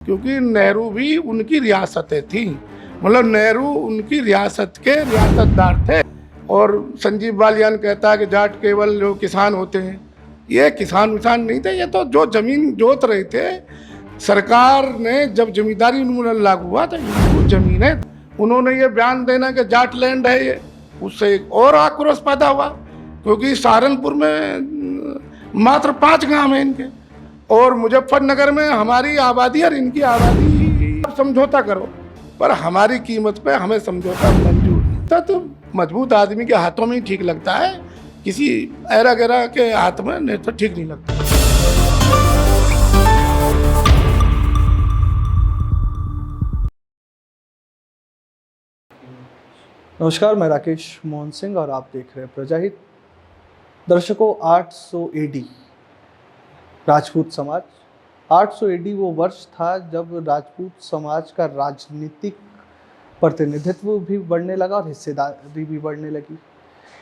क्योंकि नेहरू भी उनकी रियासतें थी, मतलब नेहरू उनकी रियासत के रियासतदार थे। और संजीव बालियान कहता है कि जाट केवल जो किसान होते हैं, ये किसान विसान नहीं थे, ये तो जो जमीन जोत रहे थे। सरकार ने जब जमींदारी उन्मूलन लागू हुआ तो हिंदू जमीनें, उन्होंने ये बयान देना कि जाट लैंड है ये, उससे एक और आक्रोश पैदा हुआ। क्योंकि सहारनपुर में मात्र 5 गांव हैं इनके, और मुजफ्फरनगर में हमारी आबादी और इनकी आबादी, समझौता करो पर हमारी कीमत पे हमें समझौता मंजूर नहीं था। तो मजबूत आदमी के हाथों में ही ठीक लगता है, किसी ऐरा गैरा के हाथ में नहीं तो ठीक नहीं लगता। नमस्कार, मैं राकेश मोहन सिंह और आप देख रहे हैं प्रजाहित। दर्शकों, 800 AD राजपूत समाज, 800 AD वो वर्ष था जब राजपूत समाज का राजनीतिक प्रतिनिधित्व भी बढ़ने लगा और हिस्सेदारी भी बढ़ने लगी।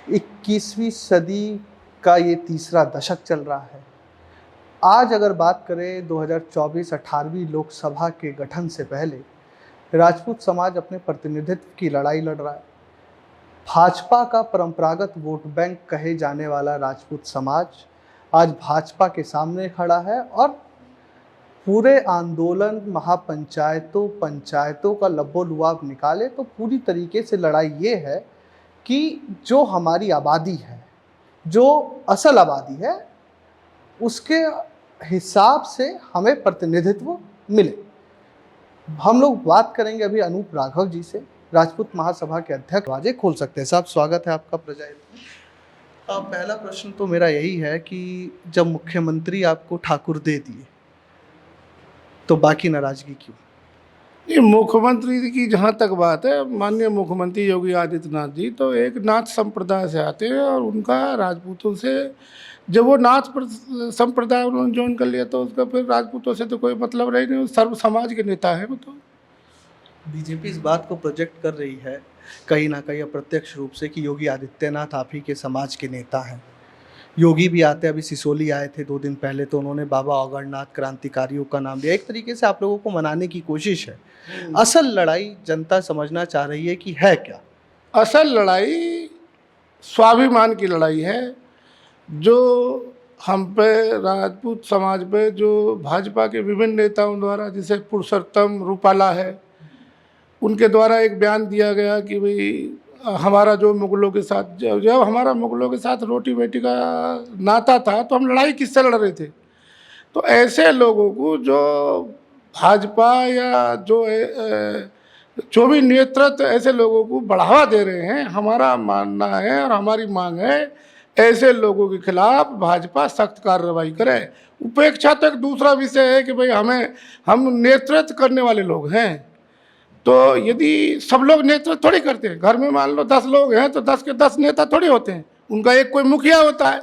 21वीं सदी का ये तीसरा दशक चल रहा है। आज अगर बात करें 2024 18वीं लोकसभा के गठन से पहले, राजपूत समाज अपने प्रतिनिधित्व की लड़ाई लड़ रहा है। भाजपा का परंपरागत वोट बैंक कहे जाने वाला राजपूत समाज आज भाजपा के सामने खड़ा है और पूरे आंदोलन, पंचायतों का लब्बो-लुआब निकाले तो पूरी तरीके से लड़ाई ये है कि जो हमारी आबादी है, जो असल आबादी है, उसके हिसाब से हमें प्रतिनिधित्व मिले। हम लोग बात करेंगे अभी अनूप राघव जी से, राजपूत महासभा के अध्यक्ष। दरवाजे खोल सकते हैं साहब, स्वागत है आपका प्रजाहित में। पहला प्रश्न तो मेरा यही है कि जब मुख्यमंत्री आपको ठाकुर दे दिए तो बाकी नाराजगी क्यों? ये मुख्यमंत्री की जहाँ तक बात है, माननीय मुख्यमंत्री योगी आदित्यनाथ जी तो एक नाथ संप्रदाय से आते हैं, और उनका राजपूतों से जब वो नाथ संप्रदाय उन्होंने ज्वाइन कर लिया तो उसका फिर राजपूतों से तो कोई मतलब रही नहीं। सर्व समाज के नेता है वो। तो बीजेपी इस बात को प्रोजेक्ट कर रही है कहीं ना कहीं अप्रत्यक्ष रूप से कि योगी आदित्यनाथ आप ही के समाज के नेता हैं। योगी भी आते, अभी सिसोली आए थे 2 दिन पहले, तो उन्होंने बाबा औगड़नाथ क्रांतिकारियों का नाम लिया। एक तरीके से आप लोगों को मनाने की कोशिश है। असल लड़ाई जनता समझना चाह रही है कि है क्या? असल लड़ाई स्वाभिमान की लड़ाई है, जो हम पे, राजपूत समाज पे, जो भाजपा के विभिन्न नेताओं द्वारा, जैसे पुरुषोत्तम रूपाला है, उनके द्वारा एक बयान दिया गया कि भाई हमारा जो मुगलों के साथ, जब हमारा मुगलों के साथ रोटी बेटी का नाता था तो हम लड़ाई किससे लड़ रहे थे। तो ऐसे लोगों को जो भाजपा या जो भी नेतृत्व ऐसे लोगों को बढ़ावा दे रहे हैं, हमारा मानना है और हमारी मांग है ऐसे लोगों के खिलाफ भाजपा सख्त कार्रवाई करे। उपेक्षा तो एक दूसरा विषय है कि भाई हम नेतृत्व करने वाले लोग हैं, तो यदि सब लोग नेतृत्व थोड़ी करते हैं। घर में मान लो 10 लोग हैं तो 10 के 10 नेता थोड़ी होते हैं, उनका एक कोई मुखिया होता है।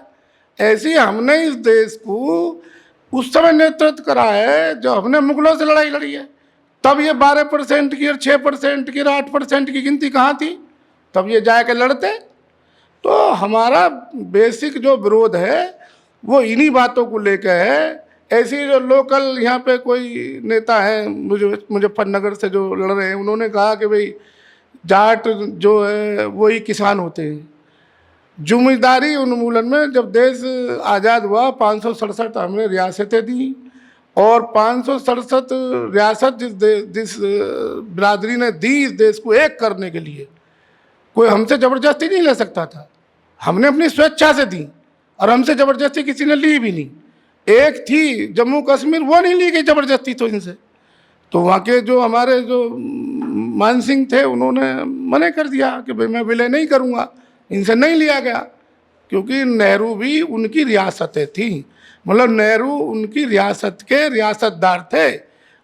ऐसे ही हमने इस देश को उस समय नेतृत्व करा है जब हमने मुगलों से लड़ाई लड़ी है। तब ये 12% की और 6% की और 8% की गिनती कहाँ थी, तब ये जाके लड़ते। तो हमारा बेसिक जो विरोध है वो इन्हीं बातों को लेकर है। ऐसी जो लोकल यहाँ पे कोई नेता है मुजफ्फरनगर से जो लड़ रहे हैं, उन्होंने कहा कि भाई जाट जो है वही किसान होते हैं। जमींदारी उन्मूलन में जब देश आज़ाद हुआ 567 हमने रियासतें दी, और 567 रियासत जिस बिरादरी ने दी इस देश को एक करने के लिए, कोई हमसे ज़बरदस्ती नहीं ले सकता था। हमने अपनी स्वेच्छा से दी, और हमसे ज़बरदस्ती किसी ने ली भी नहीं। एक थी जम्मू कश्मीर, वो नहीं ली गई ज़बरदस्ती तो इनसे। तो वहाँ के जो हमारे जो मान सिंह थे, उन्होंने मना कर दिया कि भाई मैं विलय नहीं करूँगा, इनसे नहीं लिया गया। क्योंकि नेहरू भी उनकी रियासतें थी, मतलब नेहरू उनकी रियासत के रियासतदार थे।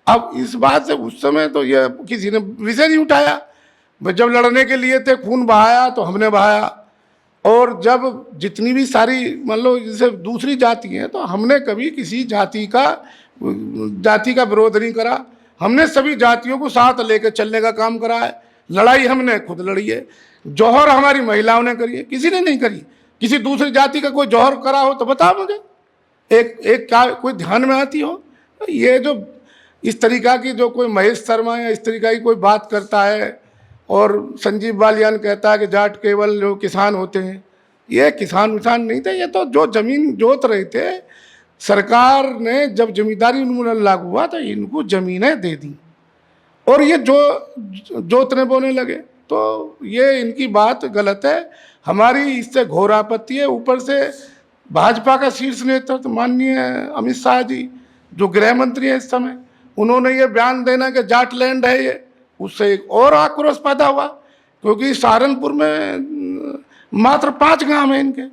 अब इस बात से उस समय तो ये किसी ने विषय नहीं उठाया। जब लड़ने के लिए थे, खून बहाया तो हमने बहाया, और जब जितनी भी सारी मान लो जैसे दूसरी जाति हैं, तो हमने कभी किसी जाति का विरोध नहीं करा। हमने सभी जातियों को साथ लेकर चलने का काम करा है। लड़ाई हमने खुद लड़ी है, जौहर हमारी महिलाओं ने करी है, किसी ने नहीं करी। किसी दूसरी जाति का कोई जौहर करा हो तो बताओ मुझे, एक क्या कोई ध्यान में आती हो। ये जो इस तरीका की जो कोई महेश शर्मा या इस तरीका की कोई बात करता है और संजीव बालियान कहता है कि जाट केवल जो किसान होते हैं, ये किसान विसान नहीं थे, ये तो जो जमीन जोत रहे थे, सरकार ने जब जमींदारी उन्मूलन लागू हुआ तो इनको जमीनें दे दी और ये जो जोतने बोने लगे। तो ये इनकी बात गलत है, हमारी इससे घोर आपत्ति है। ऊपर से भाजपा का शीर्ष नेतृत्व माननीय अमित शाह जी जो गृह मंत्री है इस समय, उन्होंने ये बयान देना कि जाट लैंड है ये, उससे एक और आक्रोश पैदा हुआ, क्योंकि सहारनपुर में मात्र 5 गांव हैं इनके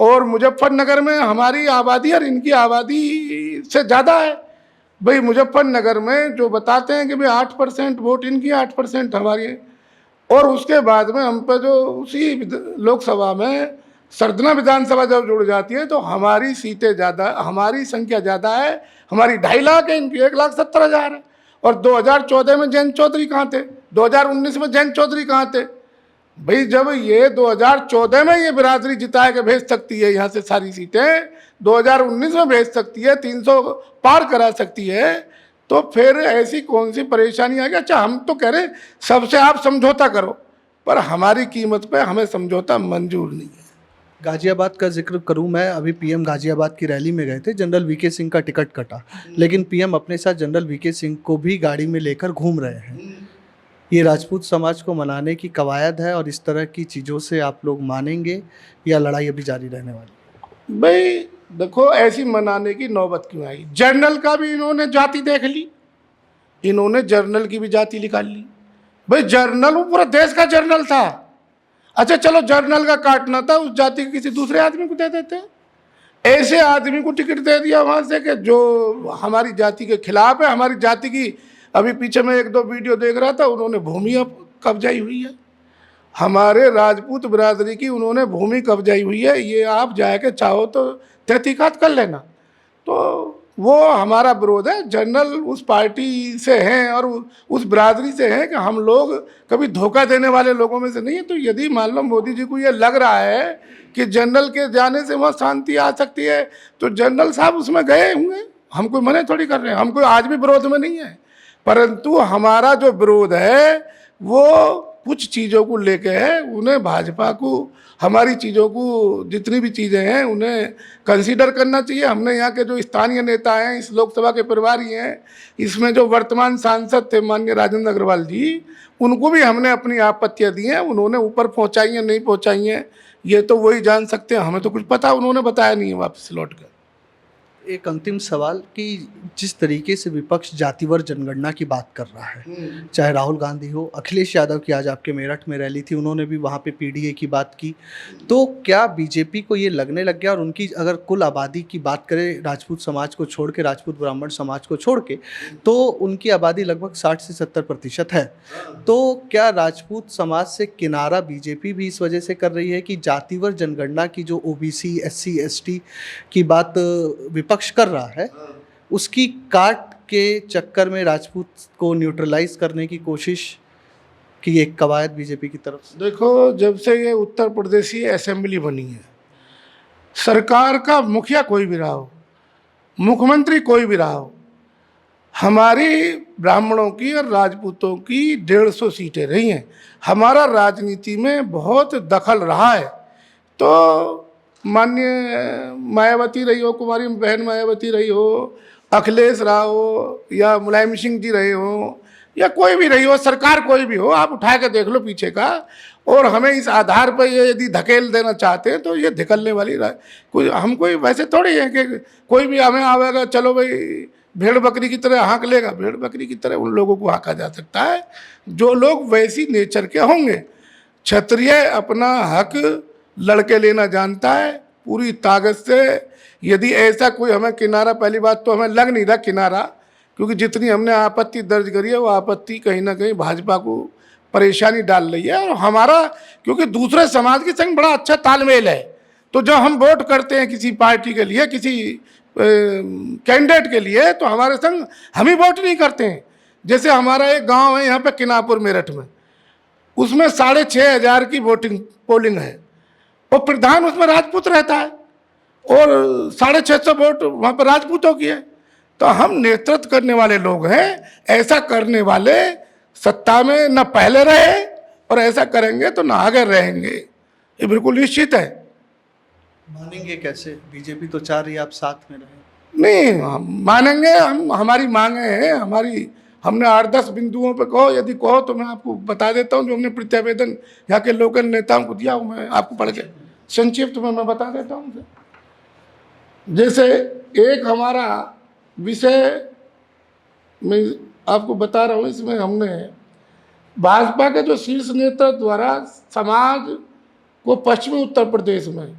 और मुजफ्फरनगर में हमारी आबादी और इनकी आबादी से ज़्यादा है। भाई मुजफ्फरनगर में जो बताते हैं कि भाई 8% वोट इनकी, 8% हमारी है, और उसके बाद में हम पे जो उसी लोकसभा में सरदना विधानसभा जब जुड़ जाती है तो हमारी सीटें ज़्यादा, हमारी संख्या ज़्यादा है, हमारी 2.5 लाख है, इनकी 1,70,000 है। और 2014 में जयंत चौधरी कहाँ थे, 2019 में जयंत चौधरी कहाँ थे? भाई जब ये 2014 में ये बिरादरी जिता के भेज सकती है यहाँ से सारी सीटें, 2019 में भेज सकती है, 300 पार करा सकती है, तो फिर ऐसी कौन सी परेशानी आ गई? अच्छा, हम तो कह रहे सबसे आप समझौता करो, पर हमारी कीमत पे हमें समझौता मंजूर नहीं है। गाजियाबाद का जिक्र करूं मैं, अभी पीएम गाजियाबाद की रैली में गए थे, जनरल वीके सिंह का टिकट कटा, लेकिन पीएम अपने साथ जनरल वीके सिंह को भी गाड़ी में लेकर घूम रहे हैं। ये राजपूत समाज को मनाने की कवायद है और इस तरह की चीज़ों से आप लोग मानेंगे या लड़ाई अभी जारी रहने वाली? भाई देखो, ऐसी मनाने की नौबत क्यों आई? जर्नल का भी इन्होंने जाति देख ली, इन्होंने जर्नल की भी जाति निकाल ली। भाई जर्नल वो पूरा देश का जर्नल था। अच्छा चलो, जर्नल का काटना था, उस जाति के किसी दूसरे आदमी को दे देते। ऐसे आदमी को टिकट दे दिया वहां से कि जो हमारी जाति के खिलाफ है। हमारी जाति की अभी पीछे मैं 1-2 वीडियो देख रहा था, उन्होंने भूमि अब कब्जाई हुई है, हमारे राजपूत बिरादरी की उन्होंने भूमि कब्जाई हुई है। ये आप जाके चाहो तो तहकीकात कर लेना। तो वो हमारा विरोध है। जनरल उस पार्टी से हैं और उस बिरादरी से हैं कि हम लोग कभी धोखा देने वाले लोगों में से नहीं है। तो यदि मान लो मोदी जी को ये लग रहा है कि जनरल के जाने से वहाँ शांति आ सकती है, तो जनरल साहब उसमें गए होंगे, हम कोई मना थोड़ी कर रहे हैं, हम कोई आज भी विरोध में नहीं है। परंतु हमारा जो विरोध है वो कुछ चीज़ों को लेके है। उन्हें भाजपा को हमारी चीज़ों को, जितनी भी चीज़ें हैं उन्हें कंसीडर करना चाहिए। हमने यहाँ के जो स्थानीय नेता हैं, इस लोकसभा के प्रभारी हैं, इसमें जो वर्तमान सांसद थे माननीय राजेंद्र अग्रवाल जी, उनको भी हमने अपनी आपत्तियाँ दी हैं। उन्होंने ऊपर पहुँचाई हैं नहीं पहुँचाई हैं ये तो वही जान सकते हैं, हमें तो कुछ पता उन्होंने बताया नहीं है वापस लौट कर। एक अंतिम सवाल कि जिस तरीके से विपक्ष जातिवार जनगणना की बात कर रहा है, चाहे राहुल गांधी हो, अखिलेश यादव की आज आपके मेरठ में रैली थी, उन्होंने भी वहाँ पे पीडीए की बात की, तो क्या बीजेपी को ये लगने लग गया, और उनकी अगर कुल आबादी की बात करें राजपूत समाज को छोड़ के, राजपूत ब्राह्मण समाज को छोड़ के, तो उनकी आबादी लगभग 60 से 70% है, तो क्या राजपूत समाज से किनारा बीजेपी भी इस वजह से कर रही है कि जातिवार जनगणना की जो ओबीसी SC ST की बात विपक्ष कर रहा है, उसकी काट के चक्कर में राजपूत को न्यूट्रलाइज करने की कोशिश की एक कवायद बीजेपी की तरफ से? देखो, जब से ये उत्तर प्रदेशी असेंबली बनी है, सरकार का मुखिया कोई भी रहा हो, मुख्यमंत्री कोई भी रहा हो, हमारी ब्राह्मणों की और राजपूतों की 150 सीटें रही हैं। हमारा राजनीति में बहुत दखल रहा है। तो माननीय मायावती रही हो, कुमारी बहन मायावती रही हो, अखिलेश रहा हो, या मुलायम सिंह जी रहे हो, या कोई भी रही हो, सरकार कोई भी हो, आप उठा के देख लो पीछे का, और हमें इस आधार पर ये यदि धकेल देना चाहते हैं तो ये धकेलने वाली कोई, हम कोई वैसे थोड़ी है कि कोई भी हमें आवेगा चलो भाई भेड़ बकरी की तरह हाँक लेगा। भेड़ बकरी की तरह उन लोगों को हाँका जा सकता है जो लोग वैसी नेचर के होंगे। क्षत्रिय अपना हक लड़के लेना जानता है पूरी ताकत से। यदि ऐसा कोई हमें किनारा, पहली बात तो हमें लग नहीं रहा किनारा, क्योंकि जितनी हमने आपत्ति दर्ज करी है वो आपत्ति कहीं ना कहीं भाजपा को परेशानी डाल रही है। और हमारा क्योंकि दूसरे समाज के संग बड़ा अच्छा तालमेल है, तो जब हम वोट करते हैं किसी पार्टी के लिए, किसी कैंडिडेट के लिए, तो हमारे संग हम ही वोट नहीं करते हैं। जैसे हमारा एक गांव है यहाँ पे किनापुर मेरठ में, उसमें 6,500 की पोलिंग है, और प्रधान उसमें राजपूत रहता है, और 650 वोट वहाँ पर राजपूतों की है। तो हम नेतृत्व करने वाले लोग हैं। ऐसा करने वाले सत्ता में न पहले रहे और ऐसा करेंगे तो न आगे रहेंगे, ये बिल्कुल निश्चित है। मानेंगे कैसे? बीजेपी तो चाह रही है आप साथ में रहें। नहीं, हम मानेंगे, हमारी मांगे हैं, हमने 8-10 बिंदुओं पे कहो, यदि कहो तो मैं आपको बता देता हूँ जो हमने प्रत्यावेदन यहाँ के लोकल नेताओं को दिया हूँ, मैं आपको पढ़ के संक्षिप्त में मैं बता देता हूँ। जैसे एक हमारा विषय मैं आपको बता रहा हूँ, इसमें हमने भाजपा के जो शीर्ष नेतृत्व द्वारा समाज को पश्चिमी उत्तर प्रदेश में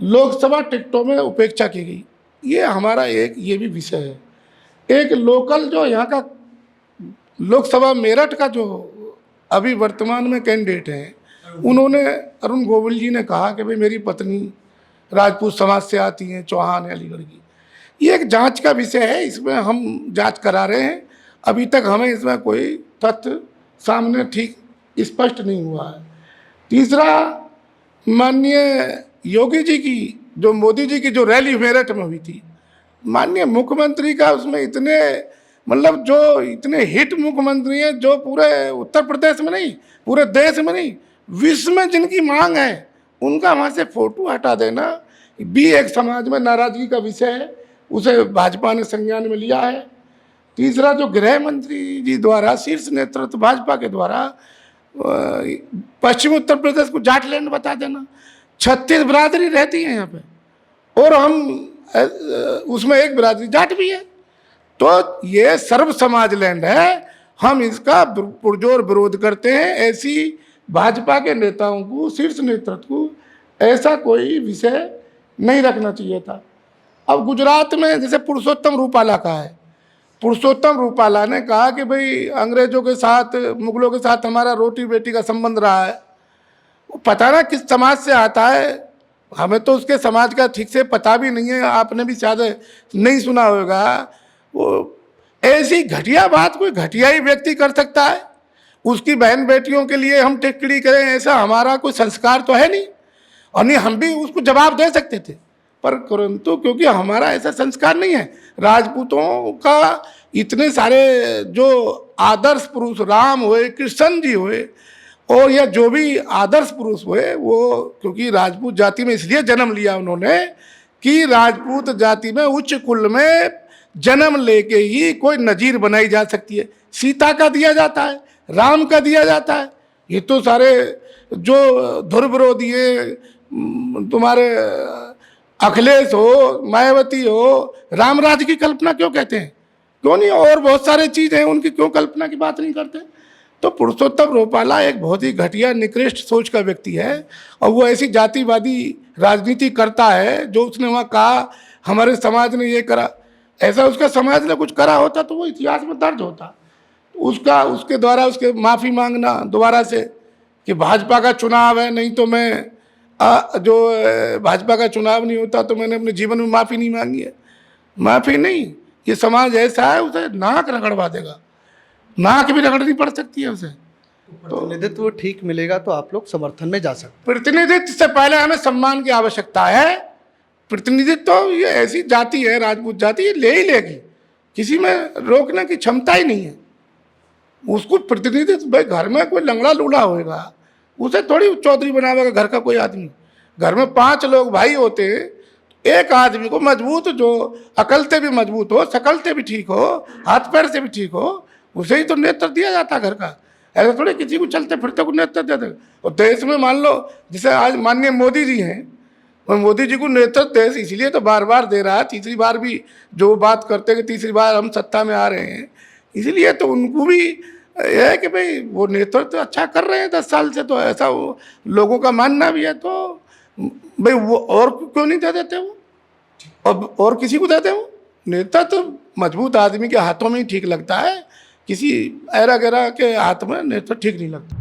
लोकसभा टिकटों में उपेक्षा की गई, ये हमारा एक ये भी विषय है। एक लोकल जो यहाँ का लोकसभा मेरठ का जो अभी वर्तमान में कैंडिडेट हैं, उन्होंने अरुण गोविल जी ने कहा कि भाई मेरी पत्नी राजपूत समाज से आती हैं, चौहान है अलीगढ़ की। ये एक जांच का विषय है, इसमें हम जांच करा रहे हैं। अभी तक हमें इसमें कोई तथ्य सामने ठीक स्पष्ट नहीं हुआ है। तीसरा, माननीय योगी जी की जो मोदी जी की जो रैली मेरठ में हुई थी, माननीय मुख्यमंत्री का उसमें इतने मतलब जो इतने हिट मुख्यमंत्री हैं जो पूरे उत्तर प्रदेश में नहीं, पूरे देश में नहीं, विश्व में जिनकी मांग है, उनका वहाँ से फोटो हटा देना भी एक समाज में नाराजगी का विषय है, उसे भाजपा ने संज्ञान में लिया है। तीसरा, जो गृह मंत्री जी द्वारा शीर्ष नेतृत्व भाजपा के द्वारा पश्चिमी उत्तर प्रदेश को जाट लैंड बता देना, 36 बिरादरी रहती है यहाँ पे और हम उसमें एक बिरादरी जाट भी है, तो ये सर्व समाज लैंड है, हम इसका पुरजोर विरोध करते हैं। ऐसी भाजपा के नेताओं को, शीर्ष नेतृत्व को ऐसा कोई विषय नहीं रखना चाहिए था। अब गुजरात में जैसे पुरुषोत्तम रूपाला का है, पुरुषोत्तम रूपाला ने कहा कि भाई अंग्रेजों के साथ, मुगलों के साथ हमारा रोटी बेटी का संबंध रहा है। वो पता ना किस समाज से आता है, हमें तो उसके समाज का ठीक से पता भी नहीं है, आपने भी शायद नहीं सुना होगा। वो ऐसी घटिया बात कोई घटिया ही व्यक्ति कर सकता है? उसकी बहन बेटियों के लिए हम टिप्पणी करें, ऐसा हमारा कोई संस्कार तो है नहीं। और नहीं, हम भी उसको जवाब दे सकते थे, पर परंतु क्योंकि हमारा ऐसा संस्कार नहीं है। राजपूतों का इतने सारे जो आदर्श पुरुष, राम हुए, कृष्ण जी हुए, और या जो भी आदर्श पुरुष हुए, वो क्योंकि राजपूत जाति में इसलिए जन्म लिया उन्होंने कि राजपूत जाति में उच्च कुल में जन्म लेके ही कोई नजीर बनाई जा सकती है। सीता का दिया जाता है, राम का दिया जाता है। ये तो सारे जो ध्रुव विरोधी है, तुम्हारे अखिलेश हो, मायावती हो, रामराज की कल्पना क्यों कहते हैं? क्यों नहीं? और बहुत सारे चीज़ हैं, उनकी क्यों कल्पना की बात नहीं करते? तो पुरुषोत्तम रूपाला एक बहुत ही घटिया निकृष्ट सोच का व्यक्ति है, और वो ऐसी जातिवादी राजनीति करता है जो उसने वहाँ कहा हमारे समाज ने ये करा। ऐसा उसका समाज ने कुछ करा होता तो वो इतिहास में दर्ज होता। उसका उसके द्वारा उसके माफ़ी मांगना दोबारा से कि भाजपा का चुनाव है, नहीं तो मैं जो भाजपा का चुनाव नहीं होता तो मैंने अपने जीवन में माफ़ी नहीं मांगी है। माफ़ी नहीं, ये समाज ऐसा है, उसे नाक रगड़वा देगा, नाक भी रगड़नी पड़ सकती है उसे। तो प्रतिनिधित्व ठीक मिलेगा तो आप लोग समर्थन में जा सकते। प्रतिनिधित्व से पहले हमें सम्मान की आवश्यकता है। प्रतिनिधित्व तो ये ऐसी जाति है, राजपूत जाति, ये ले ही लेगी, किसी में रोकने की क्षमता ही नहीं है उसको। प्रतिनिधित्व भाई घर में कोई लंगड़ा लूला होएगा, उसे थोड़ी चौधरी बनावेगा घर का कोई आदमी। घर में 5 लोग भाई होते, एक आदमी को मजबूत, जो अकल से भी मजबूत हो, शकल से भी ठीक हो, हाथ पैर से भी ठीक हो, उसे ही तो नेतृत्व दिया जाता है घर का। ऐसा थोड़ी किसी को चलते फिरते को नेतृत्व देते। और देश में मान लो जैसे आज माननीय मोदी जी हैं, और मोदी जी को नेतृत्व देश इसलिए तो बार बार दे रहा है, तीसरी बार भी जो बात करते हैं कि तीसरी बार हम सत्ता में आ रहे हैं, इसलिए तो उनको भी यह है कि भाई वो नेतृत्व अच्छा कर रहे हैं 10 साल से, तो ऐसा वो लोगों का मानना भी है। तो भाई वो और क्यों नहीं दे देते वो, और किसी को देते वो नेतृत्व? मजबूत आदमी के हाथों में ही ठीक लगता है, किसी ऐरा गैरा के हाथ में नेतृत्व ठीक नहीं लगता।